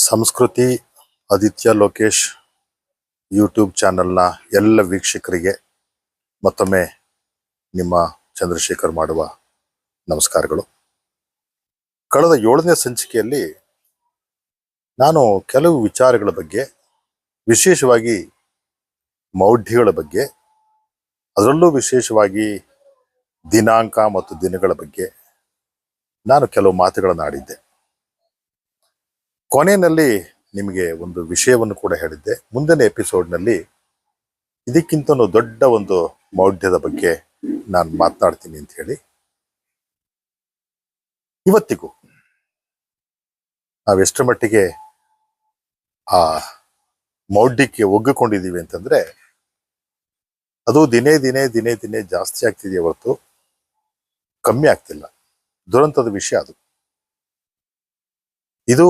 ಸಂಸ್ಕೃತಿ ಆದಿತ್ಯ ಲೋಕೇಶ್ ಯೂಟ್ಯೂಬ್ ಚಾನೆಲ್ನ ಎಲ್ಲ ವೀಕ್ಷಕರಿಗೆ ಮತ್ತೊಮ್ಮೆ ನಿಮ್ಮ ಚಂದ್ರಶೇಖರ್ ಮಾಡುವ ನಮಸ್ಕಾರಗಳು. ಕಳೆದ 7ನೇ ಸಂಚಿಕೆಯಲ್ಲಿ ನಾನು ಕೆಲವು ವಿಚಾರಗಳ ಬಗ್ಗೆ, ವಿಶೇಷವಾಗಿ ಮೌಢ್ಯಗಳ ಬಗ್ಗೆ, ಅದರಲ್ಲೂ ವಿಶೇಷವಾಗಿ ದಿನಾಂಕ ಮತ್ತು ದಿನಗಳ ಬಗ್ಗೆ ನಾನು ಕೆಲವು ಮಾತುಗಳನ್ನು ಆಡಿದ್ದೆ. ಕೊನೆಯಲ್ಲಿ ನಿಮಗೆ ಒಂದು ವಿಷಯವನ್ನು ಕೂಡ ಹೇಳಿದ್ದೆ. ಮುಂದಿನ ಎಪಿಸೋಡ್ನಲ್ಲಿ ಇದಕ್ಕಿಂತ ದೊಡ್ಡ ಒಂದು ಮೌಢ್ಯದ ಬಗ್ಗೆ ನಾನು ಮಾತನಾಡ್ತೀನಿ ಅಂತ ಹೇಳಿ. ಇವತ್ತಿಗೂ ನಾವೆಷ್ಟರ ಮಟ್ಟಿಗೆ ಆ ಮೌಢ್ಯಕ್ಕೆ ಒಗ್ಗಿಕೊಂಡಿದ್ದೀವಿ ಅಂತಂದ್ರೆ, ಅದು ದಿನೇ ದಿನೇ ದಿನೇ ದಿನೇ ಜಾಸ್ತಿ ಆಗ್ತಿದೆಯೇ ಹೊರತು ಕಮ್ಮಿ ಆಗ್ತಿಲ್ಲ. ದುರಂತದ ವಿಷಯ ಅದು. ಇದು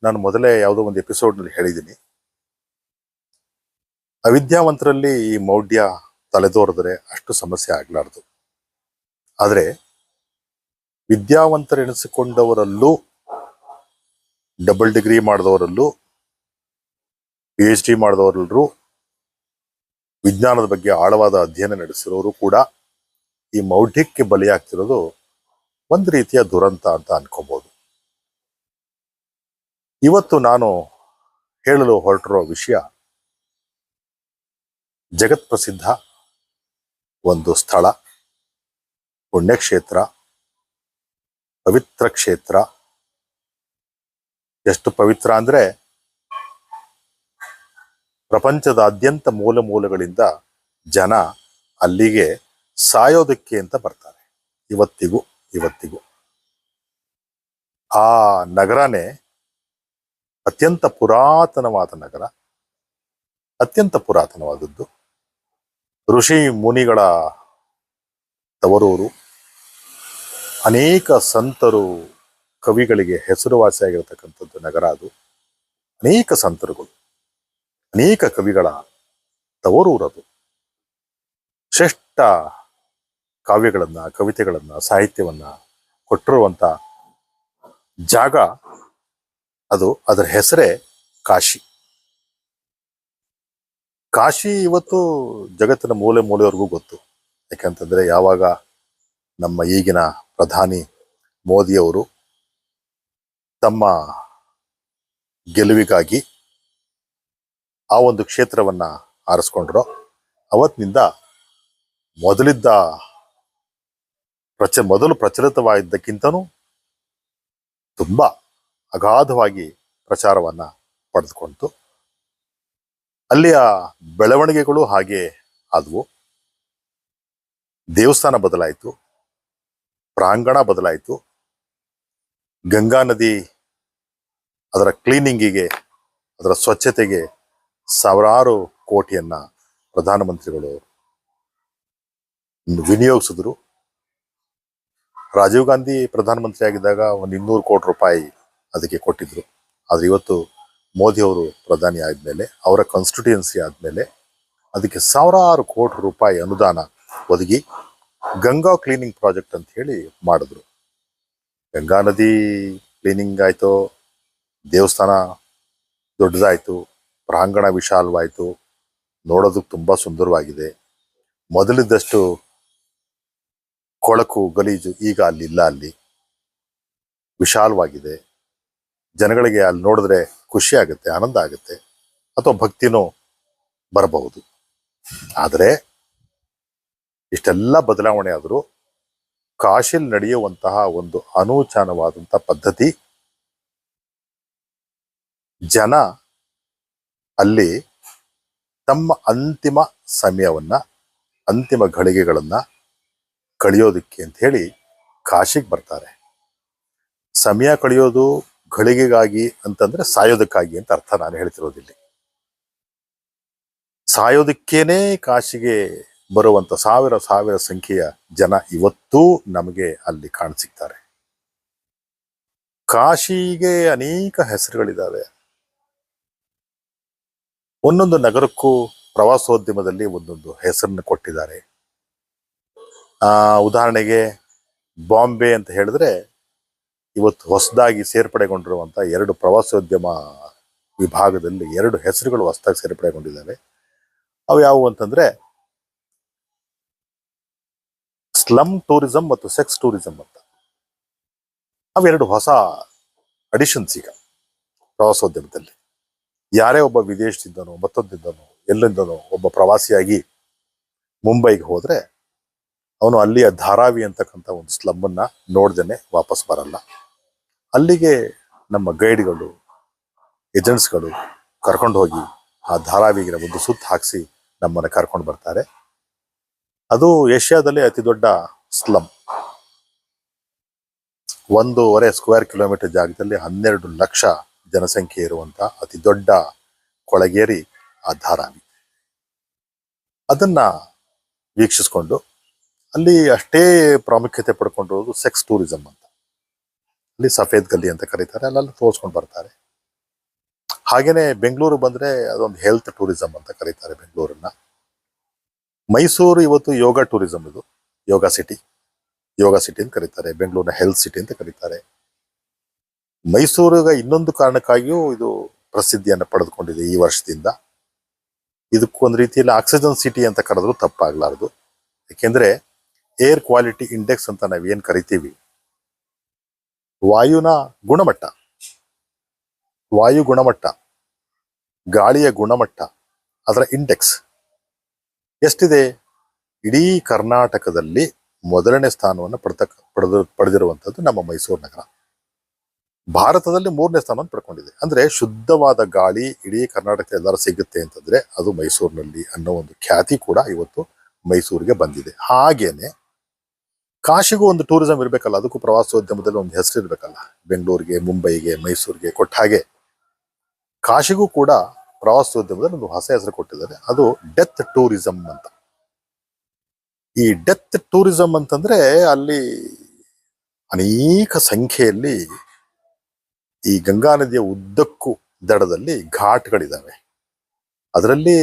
ನಾನು ಮೊದಲೇ ಯಾವುದೋ ಒಂದು ಎಪಿಸೋಡ್ನಲ್ಲಿ ಹೇಳಿದ್ದೀನಿ. ಅವಿದ್ಯಾವಂತರಲ್ಲಿ ಈ ಮೌಢ್ಯ ತಲೆದೋರಿದ್ರೆ ಅಷ್ಟು ಸಮಸ್ಯೆ ಆಗ್ಲಾರ್ದು. ಆದರೆ ವಿದ್ಯಾವಂತರೆನಿಸಿಕೊಂಡವರಲ್ಲೂ, ಡಬಲ್ ಡಿಗ್ರಿ ಮಾಡಿದವರಲ್ಲೂ, PhD ಮಾಡಿದವರೆಲ್ಲರೂ, ವಿಜ್ಞಾನದ ಬಗ್ಗೆ ಆಳವಾದ ಅಧ್ಯಯನ ನಡೆಸಿರೋರು ಕೂಡ ಈ ಮೌಢ್ಯಕ್ಕೆ ಬಲಿಯಾಗ್ತಿರೋದು ಒಂದು ರೀತಿಯ ದುರಂತ ಅಂತ ಅನ್ಕೋಬಹುದು. ಇವತ್ತು ನಾನು ಹೇಳಲು ಹೊರಟಿರೋ ವಿಷಯ ಜಗತ್ ಪ್ರಸಿದ್ಧ ಒಂದು ಸ್ಥಳ, ಪುಣ್ಯಕ್ಷೇತ್ರ, ಪವಿತ್ರ ಕ್ಷೇತ್ರ. ಎಷ್ಟು ಪವಿತ್ರ ಅಂದ್ರೆ ಪ್ರಪಂಚದಾದ್ಯಂತ ಮೂಲ ಮೂಲಗಳಿಂದ ಜನ ಅಲ್ಲಿಗೆ ಸಾಯೋದಕ್ಕೆ ಅಂತ ಬರ್ತಾರೆ. ಇವತ್ತಿಗೂ ಆ ನಗರನೇ ಅತ್ಯಂತ ಪುರಾತನವಾದ ನಗರ, ಅತ್ಯಂತ ಪುರಾತನವಾದದ್ದು. ಋಷಿ ಮುನಿಗಳ ತವರೂರು. ಅನೇಕ ಸಂತರು, ಕವಿಗಳಿಗೆ ಹೆಸರುವಾಸಿಯಾಗಿರ್ತಕ್ಕಂಥದ್ದು ನಗರ ಅದು. ಅನೇಕ ಸಂತರುಗಳು, ಅನೇಕ ಕವಿಗಳ ತವರೂರದು. ಶ್ರೇಷ್ಠ ಕಾವ್ಯಗಳನ್ನ, ಕವಿತೆಗಳನ್ನ, ಸಾಹಿತ್ಯವನ್ನ ಕೊಟ್ಟಿರುವಂತ ಜಾಗ ಅದು. ಅದರ ಹೆಸರೇ ಕಾಶಿ. ಕಾಶಿ ಇವತ್ತು ಜಗತ್ತಿನ ಮೂಲೆ ಮೂಲೆಯವರೆಗೂ ಗೊತ್ತು. ಯಾಕಂತಂದ್ರೆ ಯಾವಾಗ ನಮ್ಮ ಈಗಿನ ಪ್ರಧಾನಿ ಮೋದಿಯವರು ತಮ್ಮ ಗೆಲುವಿಗಾಗಿ ಆ ಒಂದು ಕ್ಷೇತ್ರವನ್ನ ಆರಿಸ್ಕೊಂಡ್ರೋ, ಅವತ್ತಿನಿಂದ ಮೊದಲು ಪ್ರಚಲಿತವಾಗಿದ್ದಕ್ಕಿಂತನೂ ತುಂಬಾ ಅಗಾಧವಾಗಿ ಪ್ರಚಾರವನ್ನ ಪಡೆದುಕೊಂತು. ಅಲ್ಲಿಯ ಬೆಳವಣಿಗೆಗಳು ಹಾಗೆ ಆದವು. ದೇವಸ್ಥಾನ ಬದಲಾಯಿತು, ಪ್ರಾಂಗಣ ಬದಲಾಯಿತು. ಗಂಗಾ ನದಿ ಅದರ ಕ್ಲೀನಿಂಗಿಗೆ, ಅದರ ಸ್ವಚ್ಛತೆಗೆ ಸಾವಿರಾರು ಕೋಟಿಯನ್ನ ಪ್ರಧಾನಮಂತ್ರಿಗಳು ವಿನಿಯೋಗಿಸಿದ್ರು. ರಾಜೀವ್ ಗಾಂಧಿ ಪ್ರಧಾನಮಂತ್ರಿ ಆಗಿದ್ದಾಗ ಒಂದು 200 ಕೋಟಿ ರೂಪಾಯಿ ಅದಕ್ಕೆ ಕೊಟ್ಟಿದ್ರು. ಆದ್ರೆ ಇವತ್ತು ಮೋದಿ ಅವರು ಪ್ರಧಾನಿ ಆದ್ಮೇಲೆ, ಅವರ ಕಾನ್ಸ್ಟಿಟ್ಯೂಯೆನ್ಸಿ ಆದ್ಮೇಲೆ ಅದಕ್ಕೆ ಸಾವಿರಾರು ಕೋಟಿ ರೂಪಾಯಿ ಅನುದಾನ ಒದಗಿ ಗಂಗಾ ಕ್ಲೀನಿಂಗ್ ಪ್ರಾಜೆಕ್ಟ್ ಅಂತ ಹೇಳಿ ಮಾಡಿದ್ರು. ಗಂಗಾ ನದಿ ಕ್ಲೀನಿಂಗ್ ಆಯ್ತು, ದೇವಸ್ಥಾನ ದೊಡ್ಡದಾಯ್ತು, ಪ್ರಾಂಗಣ ವಿಶಾಲವಾಯ್ತು, ನೋಡೋದಕ್ಕೆ ತುಂಬಾ ಸುಂದರವಾಗಿದೆ. ಮೊದಲಿದ್ದಷ್ಟು ಕೊಳಕು ಗಲೀಜು ಈಗ ಅಲ್ಲಿಲ್ಲ. ಅಲ್ಲಿ ವಿಶಾಲವಾಗಿದೆ. ಜನಗಳಿಗೆ ಅಲ್ಲಿ ನೋಡಿದ್ರೆ ಖುಷಿ ಆಗುತ್ತೆ, ಆನಂದ ಆಗುತ್ತೆ, ಅಥವಾ ಭಕ್ತಿನೂ ಬರಬಹುದು. ಆದರೆ ಇಷ್ಟೆಲ್ಲ ಬದಲಾವಣೆ ಆದರೂ ಕಾಶಿಲ್ ನಡೆಯುವಂತಹ ಒಂದು ಅನೂಚಾನವಾದಂತಹ ಪದ್ಧತಿ, ಜನ ಅಲ್ಲಿ ತಮ್ಮ ಅಂತಿಮ ಸಮಯವನ್ನ, ಅಂತಿಮ ಘಳಿಗೆಗಳನ್ನ ಕಳೆಯೋದಕ್ಕೆ ಅಂತ ಹೇಳಿ ಕಾಶಿಗೆ ಬರ್ತಾರೆ. ಸಮಯ ಕಳೆಯೋದು ಘಳಿಗೆಗಾಗಿ ಅಂತಂದ್ರೆ ಸಾಯೋದಕ್ಕಾಗಿ ಅಂತ ಅರ್ಥ ನಾನು ಹೇಳ್ತಿರೋದಿಲ್ಲಿ. ಸಾಯೋದಕ್ಕೇನೆ ಕಾಶಿಗೆ ಬರುವಂತ ಸಾವಿರ ಸಂಖ್ಯೆಯ ಜನ ಇವತ್ತೂ ನಮಗೆ ಅಲ್ಲಿ ಕಾಣಸಿಗ್ತಾರೆ. ಕಾಶಿಗೆ ಅನೇಕ ಹೆಸರುಗಳಿದ್ದಾವೆ. ಒಂದೊಂದು ನಗರಕ್ಕೂ ಪ್ರವಾಸೋದ್ಯಮದಲ್ಲಿ ಒಂದೊಂದು ಹೆಸರನ್ನು ಕೊಟ್ಟಿದ್ದಾರೆ. ಉದಾಹರಣೆಗೆ ಬಾಂಬೆ ಅಂತ ಹೇಳಿದ್ರೆ ಇವತ್ತು ಹೊಸದಾಗಿ ಸೇರ್ಪಡೆಗೊಂಡಿರುವಂತ 2 ಪ್ರವಾಸೋದ್ಯಮ ವಿಭಾಗದಲ್ಲಿ 2 ಹೆಸರುಗಳು ಹೊಸದಾಗಿ ಸೇರ್ಪಡೆಗೊಂಡಿದ್ದಾವೆ. ಅವು ಯಾವುವು ಅಂತಂದ್ರೆ ಸ್ಲಮ್ ಟೂರಿಸಂ ಮತ್ತು ಸೆಕ್ಸ್ ಟೂರಿಸಂ ಅಂತ. ಅವೆರಡು ಹೊಸ ಅಡಿಷನ್ಸ್ ಈಗ ಪ್ರವಾಸೋದ್ಯಮದಲ್ಲಿ. ಯಾರೇ ಒಬ್ಬ ವಿದೇಶದಿಂದನೋ ಮತ್ತೊಂದಿಂದನೋ ಎಲ್ಲಿಂದನೋ ಒಬ್ಬ ಪ್ರವಾಸಿಯಾಗಿ ಮುಂಬೈಗೆ ಹೋದ್ರೆ ಅವನು ಅಲ್ಲಿಯ ಧಾರಾವಿ ಅಂತಕ್ಕಂಥ ಒಂದು ಸ್ಲಮ್ ಅನ್ನ ನೋಡ್ದೇನೆ ವಾಪಸ್ ಬರಲ್ಲ. ಅಲ್ಲಿಗೆ ನಮ್ಮ ಗೈಡ್ಗಳು, ಏಜೆಂಟ್ಸ್ಗಳು ಕರ್ಕೊಂಡು ಹೋಗಿ ಆ ಧಾರಾವಿಗೆ ಒಂದು ಸುತ್ತು ಹಾಕಿಸಿ ನಮ್ಮನ್ನ ಕರ್ಕೊಂಡು ಬರ್ತಾರೆ. ಅದು ಏಷ್ಯಾದಲ್ಲಿ ಅತಿ ದೊಡ್ಡ ಸ್ಲಮ್. 1.5 ಸ್ಕ್ವೇರ್ ಕಿಲೋಮೀಟರ್ ಜಾಗದಲ್ಲಿ 12 ಲಕ್ಷ ಜನಸಂಖ್ಯೆ ಇರುವಂತ ಅತಿ ದೊಡ್ಡ ಕೊಳಗೇರಿ ಆ ಧಾರಾವಿ. ಅದನ್ನ ವೀಕ್ಷಿಸ್ಕೊಂಡು ಅಲ್ಲಿ ಅಷ್ಟೇ ಪ್ರಾಮುಖ್ಯತೆ ಪಡ್ಕೊಂಡಿರೋದು ಸೆಕ್ಸ್ ಟೂರಿಸಂ ಅಂತ. ಅಲ್ಲಿ ಸಫೇದ್ ಗಲ್ಲಿ ಅಂತ ಕರೀತಾರೆ, ಅಲ್ಲೆಲ್ಲ ತೋರಿಸ್ಕೊಂಡು ಬರ್ತಾರೆ. ಹಾಗೇನೆ ಬೆಂಗಳೂರು ಬಂದ್ರೆ ಅದೊಂದು ಹೆಲ್ತ್ ಟೂರಿಸಂ ಅಂತ ಕರೀತಾರೆ ಬೆಂಗಳೂರನ್ನ. ಮೈಸೂರು ಇವತ್ತು ಯೋಗ ಟೂರಿಸಂ, ಇದು ಯೋಗ ಸಿಟಿ ಅಂತ ಕರೀತಾರೆ. ಬೆಂಗಳೂರಿನ ಹೆಲ್ತ್ ಸಿಟಿ ಅಂತ ಕರೀತಾರೆ. ಮೈಸೂರಿಗೆ ಇನ್ನೊಂದು ಕಾರಣಕ್ಕಾಗಿಯೂ ಇದು ಪ್ರಸಿದ್ಧಿಯನ್ನು ಪಡೆದುಕೊಂಡಿದೆ ಈ ವರ್ಷದಿಂದ. ಇದಕ್ಕೊಂದು ರೀತಿಯಲ್ಲಿ ಆಕ್ಸಿಜನ್ ಸಿಟಿ ಅಂತ ಕರೆದ್ರು ತಪ್ಪಾಗ್ಲಾರ್ದು. ಯಾಕೆಂದ್ರೆ ಏರ್ ಕ್ವಾಲಿಟಿ ಇಂಡೆಕ್ಸ್ ಅಂತ ನಾವೇನ್ ಕರಿತೀವಿ, ವಾಯು ಗುಣಮಟ್ಟ, ಗಾಳಿಯ ಗುಣಮಟ್ಟ, ಅದರ ಇಂಡೆಕ್ಸ್ ಎಷ್ಟಿದೆ? ಇಡೀ ಕರ್ನಾಟಕದಲ್ಲಿ ಮೊದಲನೇ ಸ್ಥಾನವನ್ನು ಪಡೆದಿರುವಂತದ್ದು ನಮ್ಮ ಮೈಸೂರು ನಗರ. ಭಾರತದಲ್ಲಿ 3ನೇ ಸ್ಥಾನವನ್ನು ಪಡ್ಕೊಂಡಿದೆ. ಅಂದ್ರೆ ಶುದ್ಧವಾದ ಗಾಳಿ ಇಡೀ ಕರ್ನಾಟಕ ಎಲ್ಲರೂ ಸಿಗುತ್ತೆ ಅಂತಂದ್ರೆ ಅದು ಮೈಸೂರಿನಲ್ಲಿ ಅನ್ನೋ ಒಂದು ಖ್ಯಾತಿ ಕೂಡ ಇವತ್ತು ಮೈಸೂರಿಗೆ ಬಂದಿದೆ. ಹಾಗೇನೆ ಕಾಶಿಗೂ ಒಂದು ಟೂರಿಸಂ ಇರ್ಬೇಕಲ್ಲ, ಅದಕ್ಕೂ ಪ್ರವಾಸೋದ್ಯಮದಲ್ಲಿ ಒಂದು ಹೆಸರು ಇರ್ಬೇಕಲ್ಲ. ಬೆಂಗಳೂರಿಗೆ, ಮುಂಬೈಗೆ, ಮೈಸೂರಿಗೆ ಕೊಟ್ಟ ಹಾಗೆ ಕಾಶಿಗೂ ಕೂಡ ಪ್ರವಾಸೋದ್ಯಮದಲ್ಲಿ ಒಂದು ಹೊಸ ಹೆಸರು ಕೊಟ್ಟಿದ್ದಾರೆ. ಅದು ಡೆತ್ ಟೂರಿಸಂ ಅಂತ. ಈ ಡೆತ್ ಟೂರಿಸಂ ಅಂತಂದ್ರೆ ಅಲ್ಲಿ ಅನೇಕ ಸಂಖ್ಯೆಯಲ್ಲಿ ಈ ಗಂಗಾ ನದಿಯ ಉದ್ದಕ್ಕೂ ದಡದಲ್ಲಿ ಘಾಟ್ಗಳಿದಾವೆ. ಅದರಲ್ಲಿ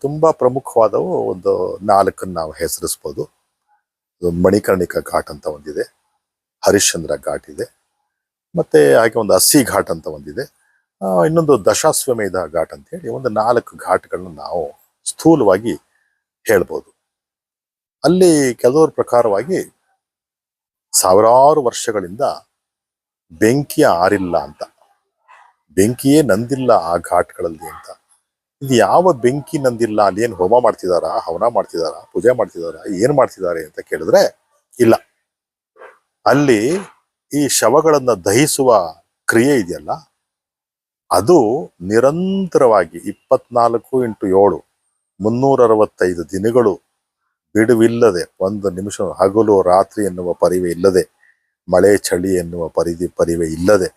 ತುಂಬಾ ಪ್ರಮುಖವಾದವು ಒಂದು 4 ನಾವು ಹೆಸರಿಸ್ಬೋದು. ಮಣಿಕರ್ಣಿಕಾ ಘಾಟ್ ಅಂತ ಒಂದಿದೆ, ಹರಿಶ್ಚಂದ್ರ ಘಾಟ್ ಇದೆ, ಮತ್ತೆ ಹಾಗೆ ಒಂದು ಅಸ್ಸಿ ಘಾಟ್ ಅಂತ ಒಂದಿದೆ, ಇನ್ನೊಂದು ದಶಾಶ್ವಮೇಧ ಘಾಟ್ ಅಂತ ಹೇಳಿ ಒಂದು 4 ಘಾಟ್ಗಳನ್ನ ನಾವು ಸ್ಥೂಲವಾಗಿ ಹೇಳ್ಬೋದು. ಅಲ್ಲಿ ಕೆಲವರ ಪ್ರಕಾರವಾಗಿ ಸಾವಿರಾರು ವರ್ಷಗಳಿಂದ ಬೆಂಕಿ ಆರಿಲ್ಲ ಅಂತ, ಬೆಂಕಿಯೇ ನಂದಿಲ್ಲ ಆ ಘಾಟ್ಗಳಲ್ಲಿ ಅಂತ. ಇದು ಯಾವ ಬೆಂಕಿ ನಂದಿಲ್ಲ? ಅಲ್ಲಿ ಏನ್ ಹೋಮ ಮಾಡ್ತಿದಾರ, ಹವನ ಮಾಡ್ತಿದಾರ, ಪೂಜೆ ಮಾಡ್ತಿದಾರ, ಏನ್ ಮಾಡ್ತಿದ್ದಾರೆ ಅಂತ ಕೇಳಿದ್ರೆ ಇಲ್ಲ. ಅಲ್ಲಿ ಈ ಶವಗಳನ್ನ ದಹಿಸುವ ಕ್ರಿಯೆ ಇದೆಯಲ್ಲ, ಅದು ನಿರಂತರವಾಗಿ 24x7 365 ದಿನಗಳು ಬಿಡುವಿಲ್ಲದೆ, ಒಂದು ನಿಮಿಷ ಹಗಲು ರಾತ್ರಿ ಎನ್ನುವ ಪರಿವೆ ಇಲ್ಲದೆ, ಮಳೆ ಚಳಿ ಎನ್ನುವ ಪರಿವೆ ಇಲ್ಲದೆ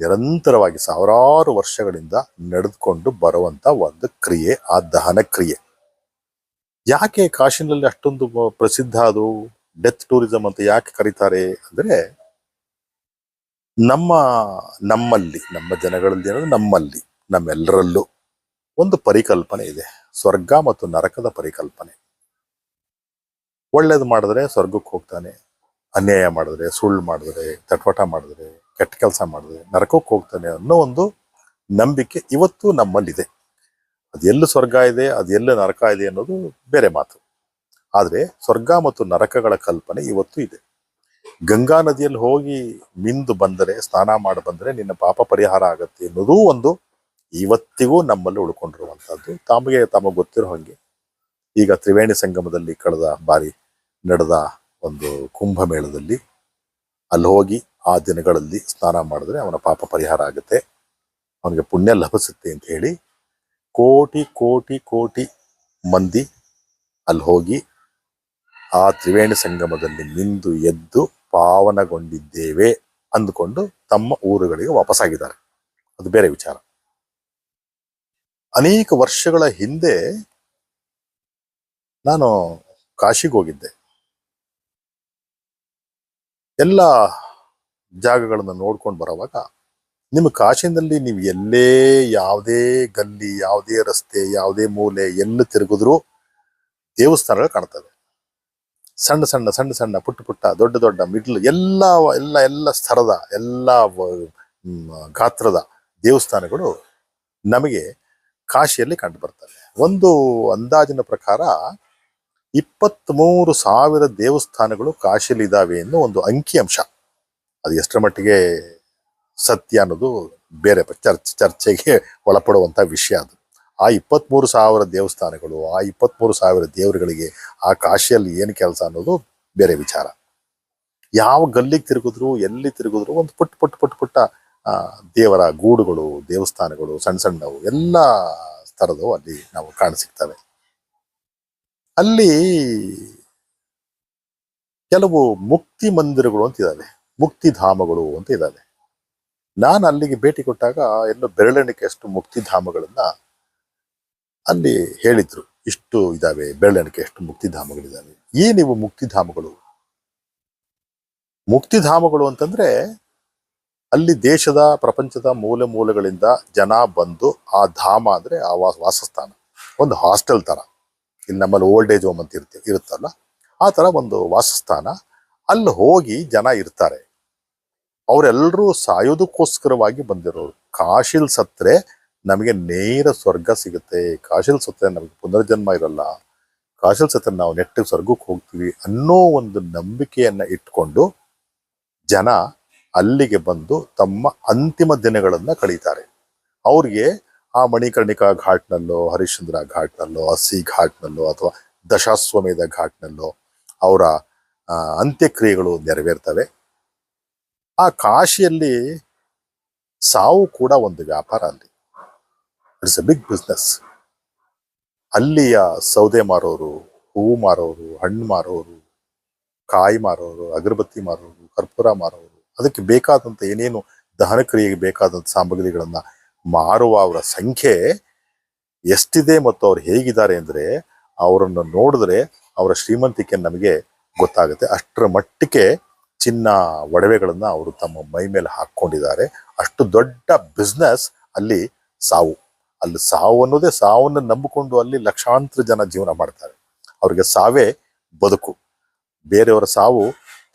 ನಿರಂತರವಾಗಿ ಸಾವಿರಾರು ವರ್ಷಗಳಿಂದ ನಡೆದುಕೊಂಡು ಬರುವಂತ ಒಂದು ಕ್ರಿಯೆ, ಆ ದಹನ ಕ್ರಿಯೆ. ಯಾಕೆ ಕಾಶಿನಲ್ಲಿ ಅಷ್ಟೊಂದು ಪ್ರಸಿದ್ಧ ಅದು ಡೆತ್ ಟೂರಿಸಂ ಅಂತ ಯಾಕೆ ಕರೀತಾರೆ ಅಂದ್ರೆ, ನಮ್ಮಲ್ಲಿ ನಮ್ಮ ಜನಗಳಲ್ಲಿ ಅನ್ನೋದು ನಮ್ಮಲ್ಲಿ ನಮ್ಮೆಲ್ಲರಲ್ಲೂ ಒಂದು ಪರಿಕಲ್ಪನೆ ಇದೆ, ಸ್ವರ್ಗ ಮತ್ತು ನರಕದ ಪರಿಕಲ್ಪನೆ. ಒಳ್ಳೇದು ಮಾಡಿದ್ರೆ ಸ್ವರ್ಗಕ್ಕೆ ಹೋಗ್ತಾನೆ, ಅನ್ಯಾಯ ಮಾಡಿದ್ರೆ, ಸುಳ್ಳು ಮಾಡಿದ್ರೆ, ತಟ್ವಾಟ ಮಾಡಿದ್ರೆ, ಕೆಟ್ಟ ಕೆಲಸ ಮಾಡಿದ್ರೆ ನರಕಕ್ಕೆ ಹೋಗ್ತಾನೆ ಅನ್ನೋ ಒಂದು ನಂಬಿಕೆ ಇವತ್ತು ನಮ್ಮಲ್ಲಿದೆ. ಅದೆಲ್ಲ ಸ್ವರ್ಗ ಇದೆ, ಅದೆಲ್ಲ ನರಕ ಇದೆ ಅನ್ನೋದು ಬೇರೆ ಮಾತು. ಆದ್ರೆ ಸ್ವರ್ಗ ಮತ್ತು ನರಕಗಳ ಕಲ್ಪನೆ ಇವತ್ತು ಇದೆ. ಗಂಗಾ ನದಿಯಲ್ಲಿ ಹೋಗಿ ಮಿಂದು ಬಂದರೆ, ಸ್ನಾನ ಮಾಡಿ ಬಂದರೆ ನಿನ್ನ ಪಾಪ ಪರಿಹಾರ ಆಗತ್ತೆ ಅನ್ನೋದು ಒಂದು ಇವತ್ತಿಗೂ ನಮ್ಮಲ್ಲಿ ಉಳ್ಕೊಂಡಿರುವಂತಹದ್ದು. ತಮಗೆ ಗೊತ್ತಿರೋ ಹಾಗೆ ಈಗ ತ್ರಿವೇಣಿ ಸಂಗಮದಲ್ಲಿ ಕಳೆದ ಬಾರಿ ನಡೆದ ಒಂದು ಕುಂಭಮೇಳದಲ್ಲಿ ಅಲ್ಲಿ ಹೋಗಿ ಆ ದಿನಗಳಲ್ಲಿ ಸ್ನಾನ ಮಾಡಿದ್ರೆ ಅವನ ಪಾಪ ಪರಿಹಾರ ಆಗುತ್ತೆ, ಅವನಿಗೆ ಪುಣ್ಯ ಲಭಿಸುತ್ತೆ ಅಂತ ಹೇಳಿ ಕೋಟಿ ಕೋಟಿ ಕೋಟಿ ಮಂದಿ ಅಲ್ಲಿ ಹೋಗಿ ಆ ತ್ರಿವೇಣಿ ಸಂಗಮದಲ್ಲಿ ಮಿಂದು ಎದ್ದು ಪಾವನಗೊಂಡಿದ್ದೇವೆ ಅಂದುಕೊಂಡು ತಮ್ಮ ಊರುಗಳಿಗೆ ವಾಪಸ್ಸಾಗಿದ್ದಾರೆ. ಅದು ಬೇರೆ ವಿಚಾರ. ಅನೇಕ ವರ್ಷಗಳ ಹಿಂದೆ ನಾನು ಕಾಶಿಗೆ ಹೋಗಿದ್ದೆ. ಎಲ್ಲ ಜಾಗಗಳನ್ನು ನೋಡ್ಕೊಂಡು ಬರೋವಾಗ ನಿಮ್ಮ ಕಾಶಿನಲ್ಲಿ ನೀವು ಎಲ್ಲೇ ಯಾವುದೇ ಗಲ್ಲಿ, ಯಾವುದೇ ರಸ್ತೆ, ಯಾವುದೇ ಮೂಲೆ ಎಲ್ಲಿ ತಿರುಗಿದ್ರು ದೇವಸ್ಥಾನಗಳು ಕಾಣ್ತವೆ. ಸಣ್ಣ ಸಣ್ಣ ಸಣ್ಣ ಸಣ್ಣ ಪುಟ್ಟ ಪುಟ್ಟ ದೊಡ್ಡ ದೊಡ್ಡ ಮಿಡ್ಲ್ ಎಲ್ಲ ಎಲ್ಲ ಎಲ್ಲ ಸ್ತರದ ಎಲ್ಲ ಗಾತ್ರದ ದೇವಸ್ಥಾನಗಳು ನಮಗೆ ಕಾಶಿಯಲ್ಲಿ ಕಂಡು ಬರ್ತವೆ. ಒಂದು ಅಂದಾಜಿನ ಪ್ರಕಾರ 23,000 ದೇವಸ್ಥಾನಗಳು ಕಾಶಿಯಲ್ಲಿ ಇದಾವೆ ಅನ್ನೋ ಒಂದು ಅಂಕಿಅಂಶ. ಅದು ಎಷ್ಟರ ಮಟ್ಟಿಗೆ ಸತ್ಯ ಅನ್ನೋದು ಬೇರೆ ಚರ್ಚೆಗೆ ಒಳಪಡುವಂತ ವಿಷಯ. ಅದು ಆ 23,000 ದೇವಸ್ಥಾನಗಳು, ಆ 23,000 ದೇವರುಗಳಿಗೆ ಆ ಕಾಶಿಯಲ್ಲಿ ಏನು ಕೆಲಸ ಅನ್ನೋದು ಬೇರೆ ವಿಚಾರ. ಯಾವ ಗಲ್ಲಿಗೆ ತಿರುಗಿದ್ರು, ಎಲ್ಲಿ ತಿರುಗಿದ್ರು ಒಂದು ಪುಟ್ಟ ದೇವರ ಗೂಡುಗಳು, ದೇವಸ್ಥಾನಗಳು, ಸಣ್ಣ ಸಣ್ಣವು ಎಲ್ಲ ಥರದವು ಅಲ್ಲಿ ನಾವು ಕಾಣಸಿಗ್ತವೆ. ಅಲ್ಲಿ ಕೆಲವು ಮುಕ್ತಿ ಮಂದಿರಗಳು ಅಂತ ಇದ್ದಾವೆ, ಮುಕ್ತಿಧಾಮಗಳು ಅಂತ ಇದ್ದಾವೆ. ನಾನು ಅಲ್ಲಿಗೆ ಭೇಟಿ ಕೊಟ್ಟಾಗ ಎಲ್ಲೋ ಬೆರಳೆಣಿಕೆಯಷ್ಟು ಮುಕ್ತಿಧಾಮಗಳನ್ನ ಅಲ್ಲಿ ಹೇಳಿದ್ರು. ಇಷ್ಟು ಇದಾವೆ, ಬೆರಳೆಣಿಕೆಯಷ್ಟು ಮುಕ್ತಿಧಾಮಗಳಿದ್ದಾವೆ. ಏನಿವು ಮುಕ್ತಿಧಾಮಗಳು? ಮುಕ್ತಿಧಾಮಗಳು ಅಂತಂದ್ರೆ ಅಲ್ಲಿ ದೇಶದ, ಪ್ರಪಂಚದ ಮೂಲೆ ಮೂಲೆಗಳಿಂದ ಜನ ಬಂದು ಆ ಧಾಮ ಅಂದ್ರೆ ಆ ವಾಸಸ್ಥಾನ, ಒಂದು ಹಾಸ್ಟೆಲ್ ತರ. ಇಲ್ಲಿ ನಮ್ಮಲ್ಲಿ ಓಲ್ಡ್ ಏಜ್ ಹೋಮ್ ಅಂತ ಇರುತ್ತಲ್ಲ, ಆ ತರ ಒಂದು ವಾಸಸ್ಥಾನ. ಅಲ್ಲಿ ಹೋಗಿ ಜನ ಇರ್ತಾರೆ. ಅವರೆಲ್ಲರೂ ಸಾಯೋದಕ್ಕೋಸ್ಕರವಾಗಿ ಬಂದಿರೋರು. ಕಾಶಿಲ್ ಸತ್ರೆ ನಮಗೆ ನೇರ ಸ್ವರ್ಗ ಸಿಗುತ್ತೆ, ಕಾಶಿಲ್ ಸತ್ರೆ ನಮಗೆ ಪುನರ್ಜನ್ಮ ಇರಲ್ಲ, ಕಾಶಿಲ್ ಸತ್ರೆ ನಾವು ನೆಟ್ಟಿಗೆ ಸ್ವರ್ಗಕ್ಕೆ ಹೋಗ್ತೀವಿ ಅನ್ನೋ ಒಂದು ನಂಬಿಕೆಯನ್ನ ಇಟ್ಕೊಂಡು ಜನ ಅಲ್ಲಿಗೆ ಬಂದು ತಮ್ಮ ಅಂತಿಮ ದಿನಗಳನ್ನ ಕಳೀತಾರೆ. ಅವ್ರಿಗೆ ಆ ಮಣಿಕರ್ಣಿಕಾ ಘಾಟ್ನಲ್ಲೋ, ಹರಿಶ್ಚಂದ್ರ ಘಾಟ್ನಲ್ಲೋ, ಅಸ್ಸಿ ಘಾಟ್ನಲ್ಲೋ ಅಥವಾ ದಶಾಶ್ವಮೇಧ ಘಾಟ್ನಲ್ಲೋ ಅವರ ಅಂತ್ಯಕ್ರಿಯೆಗಳು ನೆರವೇರ್ತವೆ. ಆ ಕಾಶಿಯಲ್ಲಿ ಸಾವು ಕೂಡ ಒಂದು ವ್ಯಾಪಾರ. ಅಲ್ಲಿ ಇಟ್ಸ್ ಎ ಬಿಗ್ ಬಿಸ್ನೆಸ್. ಅಲ್ಲಿಯ ಸೌದೆ ಮಾರೋರು, ಹೂವು ಮಾರೋರು, ಹಣ್ಣು ಮಾರೋರು, ಕಾಯಿ ಮಾರೋರು, ಅಗರಬತ್ತಿ ಮಾರೋರು, ಕರ್ಪೂರ ಮಾರೋರು, ಅದಕ್ಕೆ ಬೇಕಾದಂತ ಏನೇನು ದಹನ ಕ್ರಿಯೆಗೆ ಬೇಕಾದಂತ ಸಾಮಗ್ರಿಗಳನ್ನ ಮಾರುವ ಅವರ ಸಂಖ್ಯೆ ಎಷ್ಟಿದೆ ಮತ್ತು ಅವ್ರು ಹೇಗಿದ್ದಾರೆ ಅಂದ್ರೆ ಅವರನ್ನು ನೋಡಿದ್ರೆ ಅವರ ಶ್ರೀಮಂತಿಕೆ ನಮಗೆ ಗೊತ್ತಾಗುತ್ತೆ. ಅಷ್ಟರ ಮಟ್ಟಿಗೆ ಚಿನ್ನ ಒಡವೆಗಳನ್ನ ಅವರು ತಮ್ಮ ಮೈ ಮೇಲೆ ಹಾಕೊಂಡಿದ್ದಾರೆ. ಅಷ್ಟು ದೊಡ್ಡ ಬಿಸ್ನೆಸ್ ಅಲ್ಲಿ ಸಾವು. ಅಲ್ಲಿ ಸಾವು ಅನ್ನೋದೇ, ಸಾವನ್ನು ನಂಬಿಕೊಂಡು ಅಲ್ಲಿ ಲಕ್ಷಾಂತರ ಜನ ಜೀವನ ಮಾಡ್ತಾರೆ. ಅವ್ರಿಗೆ ಸಾವೇ ಬದುಕು, ಬೇರೆಯವರ ಸಾವು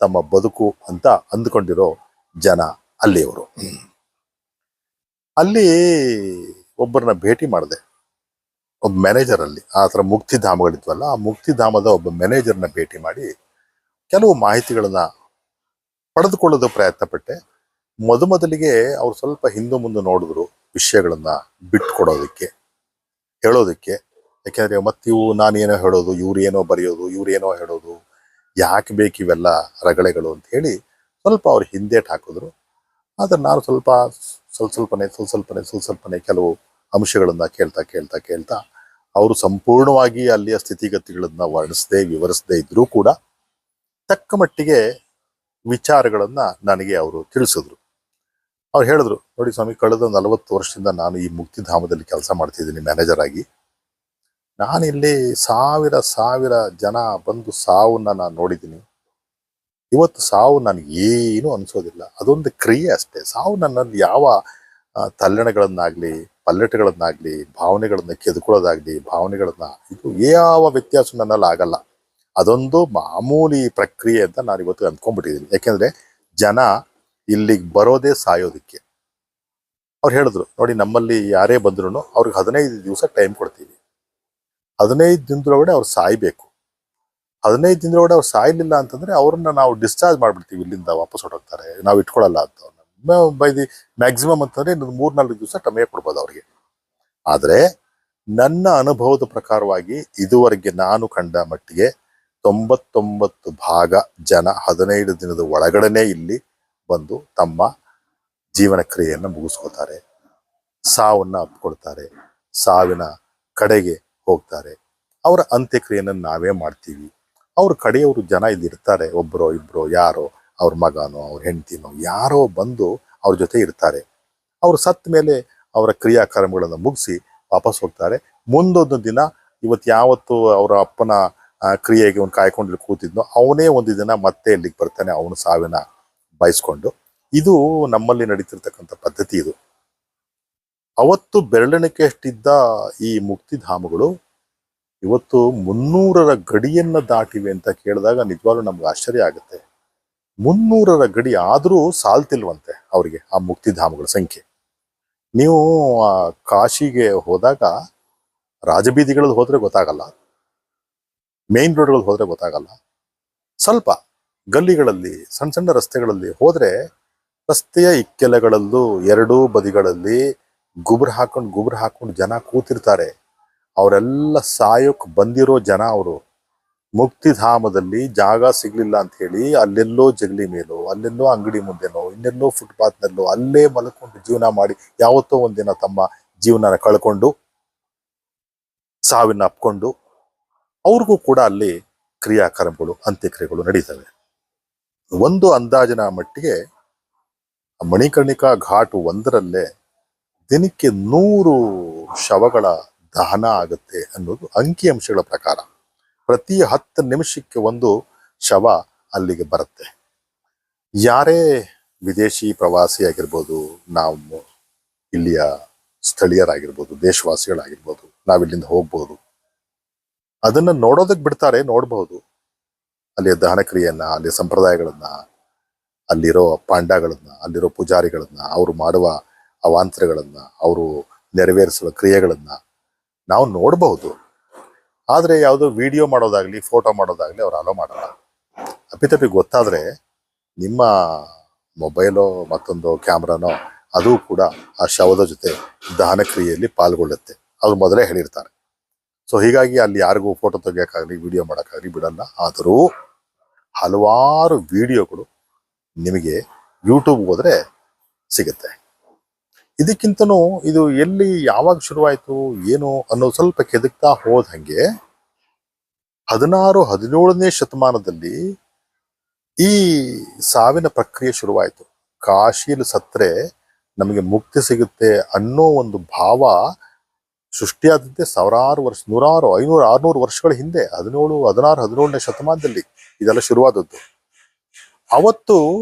ತಮ್ಮ ಬದುಕು ಅಂತ ಅಂದ್ಕೊಂಡಿರೋ ಜನ ಅಲ್ಲಿಯವರು. ಅಲ್ಲಿ ಒಬ್ಬರನ್ನ ಭೇಟಿ ಮಾಡಿದೆ, ಒಬ್ಬ ಮ್ಯಾನೇಜರ್. ಅಲ್ಲಿ ಆ ಥರ ಮುಕ್ತಿಧಾಮಗಳಿದ್ವಲ್ಲ, ಆ ಮುಕ್ತಿಧಾಮದ ಒಬ್ಬ ಮ್ಯಾನೇಜರ್ನ ಭೇಟಿ ಮಾಡಿ ಕೆಲವು ಮಾಹಿತಿಗಳನ್ನ ಪಡೆದುಕೊಳ್ಳೋದು ಪ್ರಯತ್ನ ಪಟ್ಟೆ. ಮೊದಲಿಗೆ ಅವ್ರು ಸ್ವಲ್ಪ ಹಿಂದೆ ಮುಂದೆ ನೋಡಿದ್ರು ವಿಷಯಗಳನ್ನ ಬಿಟ್ಕೊಡೋದಕ್ಕೆ, ಹೇಳೋದಕ್ಕೆ. ಯಾಕೆಂದ್ರೆ ಮತ್ತಿವು ನಾನೇನೋ ಹೇಳೋದು, ಇವ್ರೇನೋ ಬರೆಯೋದು, ಇವ್ರೇನೋ ಹೇಳೋದು, ಯಾಕೆ ಬೇಕು ಇವೆಲ್ಲ ರಗಳೆಗಳು ಅಂತ ಹೇಳಿ ಸ್ವಲ್ಪ ಅವ್ರು ಹಿಂದೇಟ್ ಹಾಕಿದ್ರು. ಆದ್ರೆ ನಾನು ಸ್ವಲ್ಪನೇ ಕೆಲವು ಅಂಶಗಳನ್ನ ಕೇಳ್ತಾ ಅವರು ಸಂಪೂರ್ಣವಾಗಿ ಅಲ್ಲಿಯ ಸ್ಥಿತಿಗತಿಗಳನ್ನ ವಿವರಿಸದೇ ಇದ್ರೂ ಕೂಡ ತಕ್ಕ ಮಟ್ಟಿಗೆ ವಿಚಾರಗಳನ್ನ ನನಗೆ ಅವರು ತಿಳಿಸಿದ್ರು. ಅವ್ರು ಹೇಳಿದ್ರು, ನೋಡಿ ಸ್ವಾಮಿ, ಕಳೆದ 40 ವರ್ಷದಿಂದ ನಾನು ಈ ಮುಕ್ತಿಧಾಮದಲ್ಲಿ ಕೆಲಸ ಮಾಡ್ತಿದ್ದೀನಿ ಮ್ಯಾನೇಜರ್ ಆಗಿ. ನಾನಿಲ್ಲಿ ಸಾವಿರ ಜನ ಬಂದು ಸಾವನ್ನ ನಾನು ನೋಡಿದ್ದೀನಿ. ಇವತ್ತು ಸಾವು ನನಗೆ ಏನು ಅನ್ಸೋದಿಲ್ಲ, ಅದೊಂದು ಕ್ರಿಯೆ ಅಷ್ಟೇ. ಸಾವು ನನ್ನಲ್ಲಿ ಯಾವ ತಲ್ಲಣಗಳನ್ನಾಗ್ಲಿ, ಪಲ್ಲಟಗಳನ್ನಾಗ್ಲಿ, ಭಾವನೆಗಳನ್ನ ಕೆದ್ಕೊಳ್ಳೋದಾಗ್ಲಿ, ಭಾವನೆಗಳನ್ನ ಇದು ಯಾವ ವ್ಯತ್ಯಾಸ ನನ್ನಲ್ಲಿ ಆಗಲ್ಲ. ಅದೊಂದು ಮಾಮೂಲಿ ಪ್ರಕ್ರಿಯೆ ಅಂತ ನಾನು ಇವತ್ತು ಅಂದ್ಕೊಂಡ್ಬಿಟ್ಟಿದ್ದೀನಿ. ಯಾಕೆಂದ್ರೆ ಜನ ಇಲ್ಲಿಗೆ ಬರೋದೇ ಸಾಯೋದಕ್ಕೆ. ಅವ್ರು ಹೇಳಿದ್ರು, ನೋಡಿ ನಮ್ಮಲ್ಲಿ ಯಾರೇ ಬಂದ್ರು ಅವ್ರಿಗೆ 15 ದಿವಸ ಟೈಮ್ ಕೊಡ್ತೀವಿ. 15 ದಿನದೊಳಗಡೆ ಅವ್ರು ಸಾಯ್ಬೇಕು. 15 ದಿನದೊಳಗಡೆ ಅವ್ರು ಸಾಯ್ಲಿಲ್ಲ ಅಂತಂದ್ರೆ ಅವ್ರನ್ನ ನಾವು ಡಿಸ್ಚಾರ್ಜ್ ಮಾಡ್ಬಿಡ್ತೀವಿ, ಇಲ್ಲಿಂದ ವಾಪಸ್ ಹೊರಟೋಗ್ತಾರೆ, ನಾವು ಇಟ್ಕೊಳ್ಳಲ್ಲ ಅಂತ. ಬೈ ದಿ ಮ್ಯಾಕ್ಸಿಮಮ್ ಅಂತಂದ್ರೆ 3-4 ದಿವಸ ಸಮಯ ಕೊಡ್ಬೋದು ಅವ್ರಿಗೆ. ಆದ್ರೆ ನನ್ನ ಅನುಭವದ ಪ್ರಕಾರವಾಗಿ ಇದುವರೆಗೆ ನಾನು ಕಂಡ ಮಟ್ಟಿಗೆ 99 ಭಾಗ ಜನ 15 ದಿನದ ಒಳಗಡೆನೆ ಇಲ್ಲಿ ಬಂದು ತಮ್ಮ ಜೀವನ ಕ್ರಿಯೆಯನ್ನು ಮುಗಿಸ್ಕೋತಾರೆ, ಸಾವನ್ನ ಅಪ್ಕೊಳ್ತಾರೆ, ಸಾವಿನ ಕಡೆಗೆ ಹೋಗ್ತಾರೆ. ಅವರ ಅಂತ್ಯಕ್ರಿಯೆಯನ್ನು ನಾವೇ ಮಾಡ್ತೀವಿ. ಅವ್ರ ಕಡೆಯವರು ಜನ ಇಲ್ಲಿ ಇರ್ತಾರೆ, ಒಬ್ಬರೋ ಇಬ್ಬರೋ, ಯಾರೋ ಅವ್ರ ಮಗನೋ ಅವ್ರ ಹೆಂಡತಿನೋ ಯಾರೋ ಬಂದು ಅವ್ರ ಜೊತೆ ಇರ್ತಾರೆ. ಅವ್ರು ಸತ್ತ ಮೇಲೆ ಅವರ ಕ್ರಿಯಾಕರ್ಮಗಳನ್ನು ಮುಗಿಸಿ ವಾಪಸ್ ಹೋಗ್ತಾರೆ. ಮುಂದೊಂದು ದಿನ, ಇವತ್ತು ಯಾವತ್ತು ಅವರ ಅಪ್ಪನ ಕ್ರಿಯೆಗೆ ಒಂದು ಕಾಯ್ಕೊಂಡು ಕೂತಿದ್ನೋ ಅವನೇ ಒಂದು ದಿನ ಮತ್ತೆ ಇಲ್ಲಿಗೆ ಬರ್ತಾನೆ, ಅವನು ಸಾವಿನ ಬಯಸ್ಕೊಂಡು. ಇದು ನಮ್ಮಲ್ಲಿ ನಡೀತಿರ್ತಕ್ಕಂಥ ಪದ್ಧತಿ. ಇದು ಅವತ್ತು ಬೆರಳೆಣಿಕೆಯಷ್ಟಿದ್ದ ಈ ಮುಕ್ತಿಧಾಮಗಳು ಇವತ್ತು 300ರ ಗಡಿಯನ್ನ ದಾಟಿವೆ ಅಂತ ಕೇಳಿದಾಗ ನಿಜವಾಗ್ಲೂ ನಮ್ಗೆ ಆಶ್ಚರ್ಯ ಆಗುತ್ತೆ. 300ರ ಗಡಿ ಆದರೂ ಸಾಲ್ತಿಲ್ವಂತೆ ಅವರಿಗೆ ಆ ಮುಕ್ತಿಧಾಮಗಳ ಸಂಖ್ಯೆ. ನೀವು ಆ ಕಾಶಿಗೆ ಹೋದಾಗ ರಾಜಬೀದಿಗಳಲ್ಲಿ ಹೋದ್ರೆ ಗೊತ್ತಾಗಲ್ಲ, ಮೇನ್ ರೋಡ್ಗಳಲ್ಲಿ ಹೋದ್ರೆ ಗೊತ್ತಾಗಲ್ಲ. ಸ್ವಲ್ಪ ಗಲ್ಲಿಗಳಲ್ಲಿ ಸಣ್ಣ ಸಣ್ಣ ರಸ್ತೆಗಳಲ್ಲಿ ಹೋದ್ರೆ ರಸ್ತೆಯ ಇಕ್ಕೆಲಗಳಲ್ಲೂ ಎರಡೂ ಬದಿಗಳಲ್ಲಿ ಗುಬ್ರ ಹಾಕೊಂಡು ಜನ ಕೂತಿರ್ತಾರೆ. ಅವರೆಲ್ಲ ಸಾಯೋಕ್ ಬಂದಿರೋ ಜನ. ಅವರು ಮುಕ್ತಿಧಾಮದಲ್ಲಿ ಜಾಗ ಸಿಗ್ಲಿಲ್ಲ ಅಂತ ಹೇಳಿ ಅಲ್ಲೆಲ್ಲೋ ಜಗಲಿ ಮೇಲೋ, ಅಲ್ಲೆಲ್ಲೋ ಅಂಗಡಿ ಮುಂದೆನೋ, ಇನ್ನೆಲ್ಲೋ ಫುಟ್ಪಾತ್ನಲ್ಲೋ ಅಲ್ಲೇ ಮಲ್ಕೊಂಡು ಜೀವನ ಮಾಡಿ ಯಾವತ್ತೋ ಒಂದಿನ ತಮ್ಮ ಜೀವನ ಕಳ್ಕೊಂಡು ಸಾವಿನ ಅಪ್ಕೊಂಡು ಅವ್ರಿಗೂ ಕೂಡ ಅಲ್ಲಿ ಕ್ರಿಯಾಕರ್ಮಗಳು ಅಂತ್ಯಕ್ರಿಯೆಗಳು ನಡೀತವೆ. ಒಂದು ಅಂದಾಜಿನ ಮಟ್ಟಿಗೆ ಮಣಿಕರ್ಣಿಕಾ ಘಾಟ್ ಒಂದರಲ್ಲೇ ದಿನಕ್ಕೆ 100 ಶವಗಳ ದಹನ ಆಗುತ್ತೆ ಅನ್ನೋದು ಅಂಕಿಅಂಶಗಳ ಪ್ರಕಾರ. ಪ್ರತಿ 10 ನಿಮಿಷಕ್ಕೆ ಒಂದು ಶವ ಅಲ್ಲಿಗೆ ಬರುತ್ತೆ. ಯಾರೇ ವಿದೇಶಿ ಪ್ರವಾಸಿ ಆಗಿರ್ಬೋದು, ನಾವು ಇಲ್ಲಿಯ ಸ್ಥಳೀಯರಾಗಿರ್ಬೋದು, ದೇಶವಾಸಿಗಳಾಗಿರ್ಬೋದು, ನಾವಿಲ್ಲಿಂದ ಹೋಗ್ಬೋದು, ಅದನ್ನ ನೋಡೋದಕ್ಕೆ ಬಿಡ್ತಾರೆ, ನೋಡ್ಬಹುದು. ಅಲ್ಲಿಯ ದಹನ ಕ್ರಿಯೆಯನ್ನ, ಅಲ್ಲಿಯ ಸಂಪ್ರದಾಯಗಳನ್ನ, ಅಲ್ಲಿರೋ ಪಾಂಡಗಳನ್ನ, ಅಲ್ಲಿರೋ ಪೂಜಾರಿಗಳನ್ನ, ಅವರು ಮಾಡುವ ಅವಾಂತರಗಳನ್ನ, ಅವರು ನೆರವೇರಿಸುವ ಕ್ರಿಯೆಗಳನ್ನ ನಾವು ನೋಡಬಹುದು. ಆದ್ರೆ ಯಾವುದೋ ವಿಡಿಯೋ ಮಾಡೋದಾಗ್ಲಿ, ಫೋಟೋ ಮಾಡೋದಾಗ್ಲಿ ಅವ್ರು ಅಲೋ ಮಾಡಲ್ಲ. ಅಪ್ಪಿತಪ್ಪಿ ಗೊತ್ತಾದ್ರೆ ನಿಮ್ಮ ಮೊಬೈಲೋ ಮತ್ತೊಂದು ಕ್ಯಾಮ್ರಾನೋ ಅದು ಕೂಡ ಆ ಶವದ ಜೊತೆ ದಹನ ಕ್ರಿಯೆಯಲ್ಲಿ ಪಾಲ್ಗೊಳ್ಳುತ್ತೆ. ಅವ್ರು ಮೊದಲೇ ಹೇಳಿರ್ತಾರೆ. ಸೊ ಹೀಗಾಗಿ ಅಲ್ಲಿ ಯಾರಿಗೂ ಫೋಟೋ ತೆಗಿಯೋಕ್ಕಾಗಲಿ, ವಿಡಿಯೋ ಮಾಡೋಕ್ಕಾಗಲಿ ಬಿಡಲ್ಲ. ಆದರೂ ಹಲವಾರು ವಿಡಿಯೋಗಳು ನಿಮಗೆ ಯೂಟ್ಯೂಬ್ ಹೋದ್ರೆ ಸಿಗುತ್ತೆ. ಇದಕ್ಕಿಂತನೂ ಇದು ಎಲ್ಲಿ ಯಾವಾಗ ಶುರುವಾಯಿತು ಏನು ಅನ್ನೋದು ಸ್ವಲ್ಪ ಕೆದಕ್ತಾ ಹೋದ ಹಂಗೆ 16-17ನೇ ಶತಮಾನದಲ್ಲಿ ಈ ಸಾವಿನ ಪ್ರಕ್ರಿಯೆ ಶುರುವಾಯಿತು. ಕಾಶಿಯಲ್ಲಿ ಸತ್ರೆ ನಮಗೆ ಮುಕ್ತಿ ಸಿಗುತ್ತೆ ಅನ್ನೋ ಒಂದು ಭಾವ ಸೃಷ್ಟಿಯಾದಂತೆ ಸಾವಿರಾರು ವರ್ಷ, 100, 500, 600 ವರ್ಷಗಳ ಹಿಂದೆ 17ನೇ ಶತಮಾನದಲ್ಲಿ ಇದೆಲ್ಲ ಶುರುವಾದದ್ದು. ಅವತ್ತು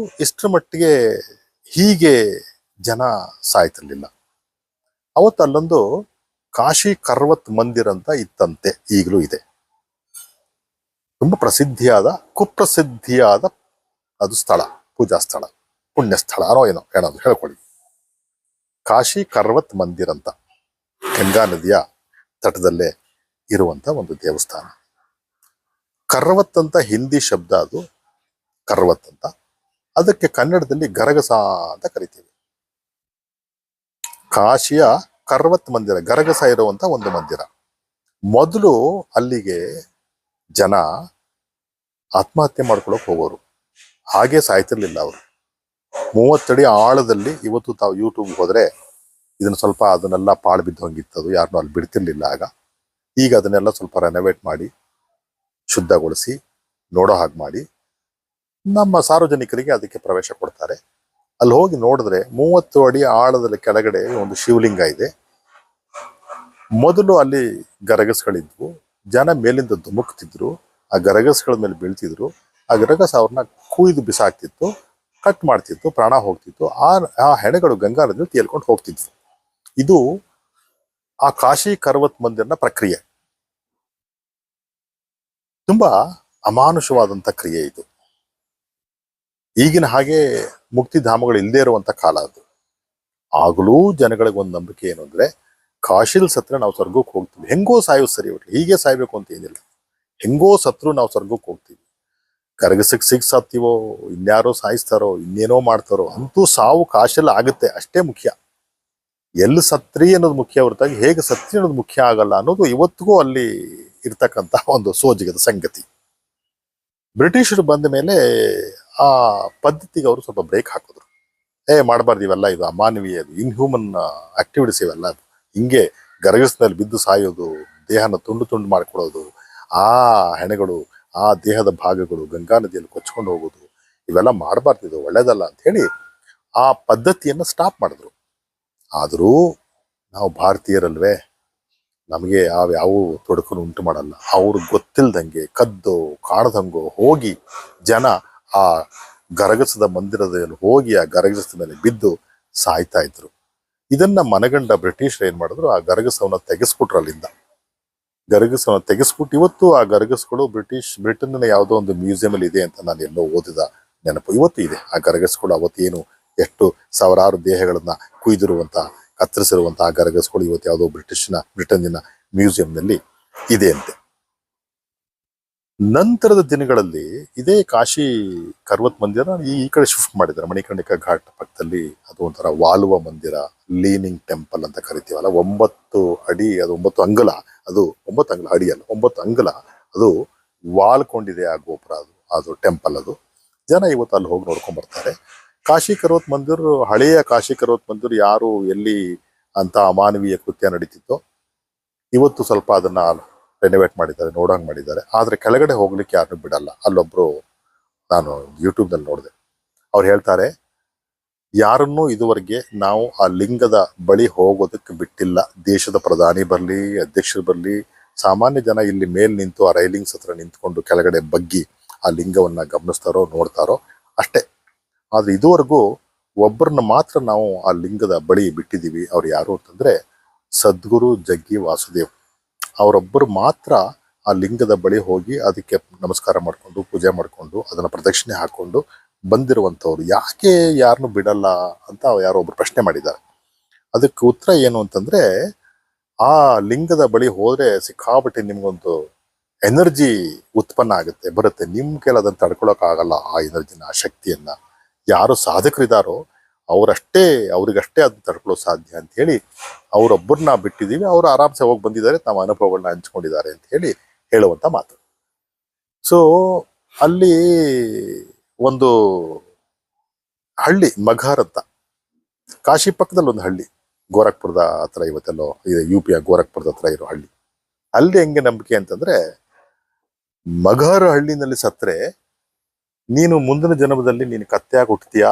ಇಷ್ಟರ ಮಟ್ಟಿಗೆ ಹೀಗೆ ಜನ ಸಾಯ್ತಿರ್ಲಿಲ್ಲ. ಅವತ್ತು ಅಲ್ಲೊಂದು ಕಾಶಿ ಕರ್ವತ್ ಮಂದಿರ್ ಅಂತ ಇತ್ತಂತೆ, ಈಗಲೂ ಇದೆ. ತುಂಬಾ ಕುಪ್ರಸಿದ್ಧಿಯಾದ ಅದು ಸ್ಥಳ, ಪೂಜಾ ಸ್ಥಳ, ಪುಣ್ಯ ಸ್ಥಳ ಏನೋ ಏನಾದ್ರು ಹೇಳ್ಕೊಳ್ಳಿ. ಕಾಶಿ ಕರ್ವತ್ ಮಂದಿರ್ ಅಂತ ಗಂಗಾ ನದಿಯ ತಟದಲ್ಲೇ ಇರುವಂತ ಒಂದು ದೇವಸ್ಥಾನ. ಕರ್ವತ್ ಅಂತ ಹಿಂದಿ ಶಬ್ದ, ಅದು ಕರ್ವತ್ ಅಂತ. ಅದಕ್ಕೆ ಕನ್ನಡದಲ್ಲಿ ಗರಗಸ ಅಂತ ಕರಿತೀವಿ. ಕಾಶಿಯ ಕರ್ವತ್ ಮಂದಿರ, ಗರಗಸ ಇರುವಂತ ಒಂದು ಮಂದಿರ. ಮೊದಲು ಅಲ್ಲಿಗೆ ಜನ ಆತ್ಮಹತ್ಯೆ ಮಾಡ್ಕೊಳಕ್ ಹೋಗೋರು, ಹಾಗೆ ಸಾಯ್ತಿರ್ಲಿಲ್ಲ ಅವರು. 30 ಅಡಿ ಆಳದಲ್ಲಿ. ಇವತ್ತು ತಾವು ಯೂಟ್ಯೂಬ್ ಹೋದ್ರೆ ಇದನ್ನ ಸ್ವಲ್ಪ ಅದನ್ನೆಲ್ಲ ಪಾಳು ಬಿದ್ದೋಂಗಿತ್ತದು, ಯಾರನ್ನೂ ಅಲ್ಲಿ ಬಿಡ್ತಿರ್ಲಿಲ್ಲ ಆಗ. ಈಗ ಅದನ್ನೆಲ್ಲ ಸ್ವಲ್ಪ ರೆನೋವೇಟ್ ಮಾಡಿ, ಶುದ್ಧಗೊಳಿಸಿ, ನೋಡೋ ಹಾಗೆ ಮಾಡಿ ನಮ್ಮ ಸಾರ್ವಜನಿಕರಿಗೆ ಅದಕ್ಕೆ ಪ್ರವೇಶ ಕೊಡ್ತಾರೆ. ಅಲ್ಲಿ ಹೋಗಿ ನೋಡಿದ್ರೆ 30 ಅಡಿ ಆಳದಲ್ಲಿ ಕೆಳಗಡೆ ಒಂದು ಶಿವಲಿಂಗ ಇದೆ. ಮೊದಲು ಅಲ್ಲಿ ಗರಗಸ್ಗಳಿದ್ವು. ಜನ ಮೇಲಿಂದ ಧುಮುಕ್ತಿದ್ರು, ಆ ಗರಗಸ್ಗಳ ಮೇಲೆ ಬೀಳ್ತಿದ್ರು. ಆ ಗರಗಸ ಅವ್ರನ್ನ ಕುಯ್ದು ಬಿಸಾಕ್ತಿತ್ತು, ಕಟ್ ಮಾಡ್ತಿತ್ತು, ಪ್ರಾಣ ಹೋಗ್ತಿತ್ತು. ಆ ಹೆಣಗಳು ಗಂಗಾ ನದಿಯಲ್ಲಿ ತೇಲ್ಕೊಂಡು ಹೋಗ್ತಿದ್ವು. ಇದು ಆ ಕಾಶಿ ಕರ್ವತ್ ಮಂದಿರನ ಪ್ರಕ್ರಿಯೆ. ತುಂಬಾ ಅಮಾನುಷವಾದಂತ ಕ್ರಿಯೆ ಇದು. ಈಗಿನ ಹಾಗೆ ಮುಕ್ತಿಧಾಮಗಳು ಇಲ್ಲದೆ ಇರುವಂತ ಕಾಲ ಅದು. ಆಗಲೂ ಜನಗಳಿಗೆ ಒಂದು ನಂಬಿಕೆ ಏನು ಅಂದ್ರೆ, ಕಾಶಿಲ್ ಸತ್ರ ನಾವು ಸ್ವರ್ಗಕ್ಕೆ ಹೋಗ್ತೀವಿ, ಹೆಂಗೋ ಸಾಯೋ ಸರಿ ಒಟ್ಲಿ, ಹೀಗೆ ಸಾಯ್ಬೇಕು ಅಂತ ಏನಿಲ್ಲ, ಹೆಂಗೋ ಸತ್ರು ನಾವು ಸ್ವರ್ಗಕ್ಕೆ ಹೋಗ್ತೀವಿ. ಕರಗಸಕ್ಕೆ ಸತ್ತೀವೋ, ಇನ್ಯಾರೋ ಸಾಯಿಸ್ತಾರೋ, ಇನ್ನೇನೋ ಮಾಡ್ತಾರೋ, ಅಂತೂ ಸಾವು ಕಾಶಿಲ್ ಆಗುತ್ತೆ, ಅಷ್ಟೇ ಮುಖ್ಯ. ಎಲ್ಲಿ ಸತ್ರಿ ಅನ್ನೋದು ಮುಖ್ಯ ಹೊರತಾಗಿ ಹೇಗೆ ಸತ್ರಿ ಅನ್ನೋದು ಮುಖ್ಯ ಆಗಲ್ಲ ಅನ್ನೋದು ಇವತ್ತಿಗೂ ಅಲ್ಲಿ ಇರ್ತಕ್ಕಂಥ ಒಂದು ಸೋಜಿಗದ ಸಂಗತಿ. ಬ್ರಿಟಿಷರು ಬಂದ ಮೇಲೆ ಆ ಪದ್ಧತಿಗೆ ಅವರು ಸ್ವಲ್ಪ ಬ್ರೇಕ್ ಹಾಕಿದ್ರು. ಮಾಡಬಾರ್ದು ಇವೆಲ್ಲ, ಇದು ಅಮಾನವೀಯ, ಇನ್ಹ್ಯೂಮನ್ ಆಕ್ಟಿವಿಟೀಸ್ ಇವೆಲ್ಲ. ಹಿಂಗೆ ಗರಗಸ್ನಲ್ಲಿ ಬಿದ್ದು ಸಾಯೋದು, ದೇಹನ ತುಂಡು ತುಂಡು ಮಾಡ್ಕೊಳ್ಳೋದು, ಆ ಹೆಣಗಳು, ಆ ದೇಹದ ಭಾಗಗಳು ಗಂಗಾ ನದಿಯಲ್ಲಿ ಕೊಚ್ಕೊಂಡು ಹೋಗೋದು, ಇವೆಲ್ಲ ಮಾಡಬಾರ್ದು, ಇದು ಒಳ್ಳೇದಲ್ಲ ಅಂತ ಹೇಳಿ ಆ ಪದ್ಧತಿಯನ್ನು ಸ್ಟಾಪ್ ಮಾಡಿದ್ರು. ಆದರೂ ನಾವು ಭಾರತೀಯರಲ್ವೇ, ನಮಗೆ ಯಾವ ತೊಡಕನ್ನು ಉಂಟು ಮಾಡಲ್ಲ. ಅವ್ರಿಗೆ ಗೊತ್ತಿಲ್ದಂಗೆ ಕದ್ದೋ ಕಾಣದಂಗೋ ಹೋಗಿ ಜನ ಆ ಗರಗಸದ ಮಂದಿರದಲ್ಲಿ ಹೋಗಿ ಆ ಗರಗಸದ ಮೇಲೆ ಬಿದ್ದು ಸಾಯ್ತಾ ಇದ್ರು. ಇದನ್ನ ಮನಗಂಡ ಬ್ರಿಟಿಷರು ಏನ್ ಮಾಡಿದ್ರು, ಆ ಗರಗಸವನ್ನ ತೆಗೆಸ್ಬಿಟ್ರು ಅಲ್ಲಿಂದ. ಗರಗಸವನ್ನ ತೆಗೆಸ್ಬಿಟ್ಟು ಇವತ್ತು ಆ ಗರಗಸಗಳು ಬ್ರಿಟನ್ನ ಯಾವುದೋ ಒಂದು ಮ್ಯೂಸಿಯಂ ಅಲ್ಲಿ ಇದೆ ಅಂತ ನಾನು ಎಲ್ಲೋ ಓದಿದ ನೆನಪು ಇವತ್ತು ಇದೆ. ಆ ಗರಗಸಗಳು ಅವತ್ತೇನು ಎಷ್ಟು ಸಾವಿರಾರು ದೇಹಗಳನ್ನ ಕುಯ್ದಿರುವಂತ ಕತ್ತರಿಸಿರುವಂತಹ ಗರಗಸಗಳು ಇವತ್ತು ಯಾವುದೋ ಬ್ರಿಟನ್ನಿನ ಮ್ಯೂಸಿಯಂನಲ್ಲಿ ಇದೆ ಅಂತೆ. ನಂತರದ ದಿನಗಳಲ್ಲಿ ಇದೇ ಕಾಶಿ ಕರ್ವತ್ ಮಂದಿರ ಈ ಕಡೆ ಶಿಫ್ಟ್ ಮಾಡಿದ್ದಾರೆ. ಮಣಿಕರ್ಣಿಕಾ ಘಾಟ್ ಪಕ್ಕದಲ್ಲಿ ಅದು ಒಂಥರ ವಾಲುವ ಮಂದಿರ, ಲೀನಿಂಗ್ ಟೆಂಪಲ್ ಅಂತ ಕರಿತೀವಲ್ಲ. 9 ಅಡಿ, ಅದು 9 ಅಂಗುಲ, ಅದು 9 ಅಂಗುಲ ಅಡಿ ಅಲ್ಲ, 9 ಅಂಗುಲ ಅದು ವಾಲ್ಕೊಂಡಿದೆ ಆ ಗೋಪುರ, ಅದು ಟೆಂಪಲ್. ಅದು ಜನ ಇವತ್ತು ಅಲ್ಲಿ ಹೋಗಿ ನೋಡ್ಕೊಂಡ್ ಬರ್ತಾರೆ. ಕಾಶಿ ಕರ್ವತ್ ಮಂದಿರ್, ಹಳೆಯ ಕಾಶಿ ಕರ್ವತ್ ಮಂದಿರ್ ಯಾರು ಎಲ್ಲಿ ಅಂತ ಅಮಾನವೀಯ ಕೃತ್ಯ ನಡೀತಿತ್ತೋ ಇವತ್ತು ಸ್ವಲ್ಪ ಅದನ್ನ ರೆನೋವೇಟ್ ಮಾಡಿದ್ದಾರೆ, ನೋಡಂಗ್ ಮಾಡಿದ್ದಾರೆ. ಆದ್ರೆ ಕೆಳಗಡೆ ಹೋಗ್ಲಿಕ್ಕೆ ಯಾರನ್ನೂ ಬಿಡಲ್ಲ. ಅಲ್ಲೊಬ್ರು, ನಾನು ಯೂಟ್ಯೂಬ್ನಲ್ಲಿ ನೋಡಿದೆ, ಅವ್ರು ಹೇಳ್ತಾರೆ, ಯಾರನ್ನೂ ಇದುವರೆಗೆ ನಾವು ಆ ಲಿಂಗದ ಬಳಿ ಹೋಗೋದಕ್ಕೆ ಬಿಟ್ಟಿಲ್ಲ. ದೇಶದ ಪ್ರಧಾನಿ ಬರ್ಲಿ, ಅಧ್ಯಕ್ಷರು ಬರ್ಲಿ, ಸಾಮಾನ್ಯ ಜನ ಇಲ್ಲಿ ಮೇಲ್ ನಿಂತು ಆ ರೈಲಿಂಗ್ಸ್ ಹತ್ರ ನಿಂತ್ಕೊಂಡು ಕೆಳಗಡೆ ಬಗ್ಗಿ ಆ ಲಿಂಗವನ್ನ ಗಮನಿಸ್ತಾರೋ ನೋಡ್ತಾರೋ ಅಷ್ಟೇ. ಆದ್ರೆ ಇದುವರೆಗೂ ಒಬ್ಬರನ್ನ ಮಾತ್ರ ನಾವು ಆ ಲಿಂಗದ ಬಳಿ ಬಿಟ್ಟಿದ್ದೀವಿ. ಅವ್ರು ಯಾರು ಅಂತಂದ್ರೆ ಸದ್ಗುರು ಜಗ್ಗಿ ವಾಸುದೇವ್. ಅವರೊಬ್ಬರು ಮಾತ್ರ ಆ ಲಿಂಗದ ಬಳಿ ಹೋಗಿ ಅದಕ್ಕೆ ನಮಸ್ಕಾರ ಮಾಡಿಕೊಂಡು, ಪೂಜೆ ಮಾಡಿಕೊಂಡು, ಅದನ್ನ ಪ್ರದಕ್ಷಿಣೆ ಹಾಕೊಂಡು ಬಂದಿರುವಂಥವ್ರು. ಯಾಕೆ ಯಾರನ್ನು ಬಿಡಲ್ಲ ಅಂತ ಯಾರೋ ಒಬ್ರು ಪ್ರಶ್ನೆ ಮಾಡಿದ್ದಾರೆ. ಅದಕ್ಕೆ ಉತ್ತರ ಏನು ಅಂತಂದ್ರೆ, ಆ ಲಿಂಗದ ಬಳಿ ಹೋದ್ರೆ ಸಿಕ್ಕಾಪಟ್ಟೆ ನಿಮ್ಗೊಂದು ಎನರ್ಜಿ ಉತ್ಪನ್ನ ಆಗುತ್ತೆ, ಬರುತ್ತೆ. ನಿಮ್ ಕೈಲಿ ಅದನ್ನ ತಡ್ಕೊಳಕ್ ಆಗಲ್ಲ ಆ ಎನರ್ಜಿನ, ಆ ಶಕ್ತಿಯನ್ನ. ಯಾರು ಸಾಧಕರಿದಾರೋ ಅವ್ರಿಗಷ್ಟೇ ಅದನ್ನ ತಡ್ಕೊಳ್ಳೋ ಸಾಧ್ಯ ಅಂತ ಹೇಳಿ ಅವರೊಬ್ಬರನ್ನ ಬಿಟ್ಟಿದೀವಿ. ಅವರು ಆರಾಮ್ಸೆ ಹೋಗಿ ಬಂದಿದ್ದಾರೆ, ತಮ್ಮ ಅನುಭವಗಳನ್ನ ಹಂಚ್ಕೊಂಡಿದ್ದಾರೆ ಅಂತ ಹೇಳುವಂತ ಮಾತು. ಸೊ ಅಲ್ಲಿ ಒಂದು ಹಳ್ಳಿ ಮಘಾರ್ ಅಂತ, ಕಾಶಿ ಪಕ್ಕದಲ್ಲಿ ಒಂದು ಹಳ್ಳಿ, ಗೋರಖ್ಪುರದ ಹತ್ರ, ಇವತ್ತೆಲ್ಲೋ UP ಗೋರಖ್ಪುರದ ಹತ್ರ ಇರೋ ಹಳ್ಳಿ. ಅಲ್ಲಿ ಹೆಂಗೆ ನಂಬಿಕೆ ಅಂತಂದ್ರೆ, ಮಘಾರ್ ಹಳ್ಳಿನಲ್ಲಿ ಸತ್ರೆ ನೀನು ಮುಂದಿನ ಜನ್ಮದಲ್ಲಿ ನೀನು ಕತ್ತೆಯಾಗಿ ಹುಟ್ಟತೀಯಾ,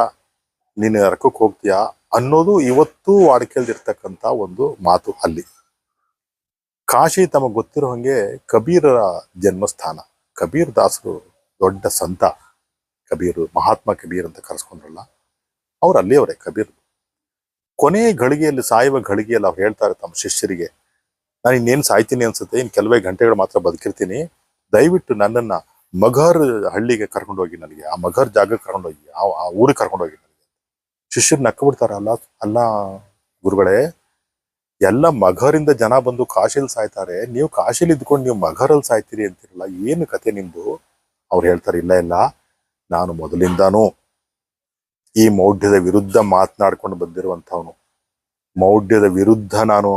ನೀನು ನರಕಕ್ಕೆ ಹೋಗ್ತೀಯಾ ಅನ್ನೋದು ಇವತ್ತು ವಾಡಿಕೆಯಲ್ಲಿರ್ತಕ್ಕಂಥ ಒಂದು ಮಾತು ಅಲ್ಲಿ. ಕಾಶಿ ತಮಗೆ ಗೊತ್ತಿರೋ ಹಂಗೆ ಕಬೀರರ ಜನ್ಮಸ್ಥಾನ. ಕಬೀರ್ ದಾಸರು ದೊಡ್ಡ ಸಂತ, ಕಬೀರ್, ಮಹಾತ್ಮ ಕಬೀರ್ ಅಂತ ಕರೆಸ್ಕೊಂಡ್ರಲ್ಲ, ಅವ್ರು ಅಲ್ಲಿಯವರೇ ಕಬೀರ್. ಕೊನೆ ಘಳಿಗೆಯಲ್ಲಿ, ಸಾಯುವ ಘಳಿಗೆಯಲ್ಲಿ ಅವ್ರು ಹೇಳ್ತಾರೆ ತಮ್ಮ ಶಿಷ್ಯರಿಗೆ, ನಾನು ಇನ್ನೇನು ಸಾಯ್ತೀನಿ ಅನ್ಸುತ್ತೆ, ಇನ್ನು ಕೆಲವೇ ಗಂಟೆಗಳು ಮಾತ್ರ ಬದುಕಿರ್ತೀನಿ, ದಯವಿಟ್ಟು ನನ್ನನ್ನ ಮಘಾರ್ ಹಳ್ಳಿಗೆ ಕರ್ಕೊಂಡೋಗಿ, ನನಗೆ ಆ ಮಘಾರ್ ಜಾಗಕ್ಕೆ ಕರ್ಕೊಂಡೋಗಿ, ಆ ಊರಿಗೆ ಕರ್ಕೊಂಡೋಗಿ ನನಗೆ. ಶಿಷ್ಯರು ನಕ್ಕ ಬಿಡ್ತಾರ, ಅಲ್ಲ ಗುರುಗಳೇ, ಎಲ್ಲ ಮಘರಿಂದ ಜನ ಬಂದು ಕಾಶಿಲ್ ಸಾಯ್ತಾರೆ, ನೀವು ಕಾಶಿಲಿ ಇದ್ಕೊಂಡು ನೀವು ಮಘರಲ್ಲಿ ಸಾಯ್ತೀರಿ ಅಂತಿರಲ್ಲ, ಏನು ಕತೆ ನಿಮ್ದು? ಅವ್ರು ಹೇಳ್ತಾರೆ, ಇಲ್ಲ, ನಾನು ಮೊದಲಿಂದಾನು ಈ ಮೌಢ್ಯದ ವಿರುದ್ಧ ಮಾತನಾಡ್ಕೊಂಡು ಬಂದಿರುವಂಥವನು, ಮೌಢ್ಯದ ವಿರುದ್ಧ ನಾನು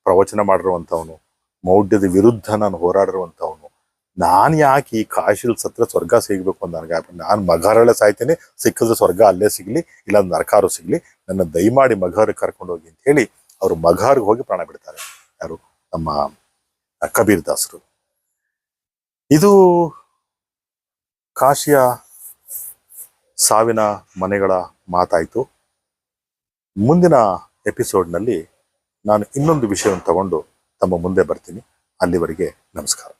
ಪ್ರವಚನ ಮಾಡಿರುವಂಥವನು, ಮೌಢ್ಯದ ವಿರುದ್ಧ ನಾನು ಹೋರಾಡಿರುವಂಥವನು. ನಾನು ಯಾಕೆ ಈ ಕಾಶಿಲ್ ಸತ್ರ ಸ್ವರ್ಗ ಸಿಗ್ಬೇಕು ಅಂತ ನನಗೆ, ನಾನು ಮಘಾರಲ್ಲೇ ಸಾಯ್ತೇನೆ, ಸಿಕ್ಕಿದ್ರೆ ಸ್ವರ್ಗ ಅಲ್ಲೇ ಸಿಗ್ಲಿ, ಇಲ್ಲ ನರಕಾರು ಸಿಗ್ಲಿ, ನನ್ನ ದಯಮಾಡಿ ಮಘಾರ್ಗೆ ಕರ್ಕೊಂಡೋಗಿ ಅಂತ ಹೇಳಿ ಅವರು ಮಘಾರ್ಗೆ ಹೋಗಿ ಪ್ರಾಣ ಬಿಡ್ತಾರೆ. ಯಾರು? ನಮ್ಮ ಕಬೀರ್ ದಾಸರು. ಇದು ಕಾಶಿಯ ಸಾವಿನ ಮನೆಗಳ ಮಾತಾಯ್ತು. ಮುಂದಿನ ಎಪಿಸೋಡ್ನಲ್ಲಿ ನಾನು ಇನ್ನೊಂದು ವಿಷಯವನ್ನು ತಗೊಂಡು ತಮ್ಮ ಮುಂದೆ ಬರ್ತೀನಿ. ಅಲ್ಲಿವರೆಗೆ ನಮಸ್ಕಾರ.